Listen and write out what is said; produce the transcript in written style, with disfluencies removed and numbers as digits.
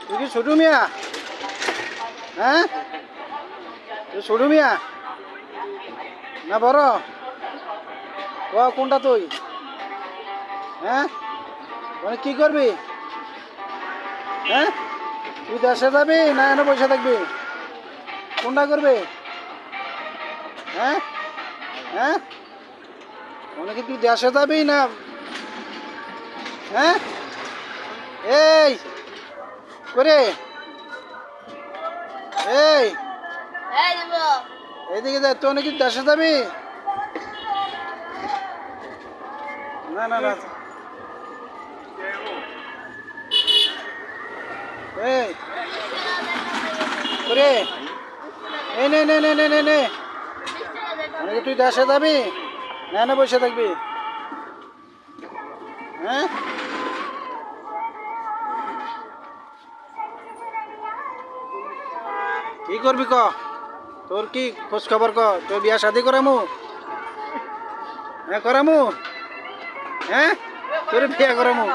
তুই কি ছোটু মিয়া? হ্যাঁ, তুই ছোটু মিয়া না বড়? কোনটা তুই? হ্যাঁ, মানে কি করবি? হ্যাঁ, তুই দেশে যাবি না এনে বসে থাকবি? কোনটা করবি? হ্যাঁ, হ্যাঁ, মানে কি তুই দেশে যাবি না? হ্যাঁ, এই করে এই এইদিকে যা, তুই নাকি দেশে যাবি? না না না, এই করে এই নে নে নে নে নে নে, মানে কি তুই দেশে যাবি না এনে বসে থাকবি? হ্যাঁ, কি করবি ক? তোর কি খোঁজ খবর ক? তোর বিয়া শাদি করামু? হ্যাঁ করামু। হ্যাঁ, তোর বিয়া করামু।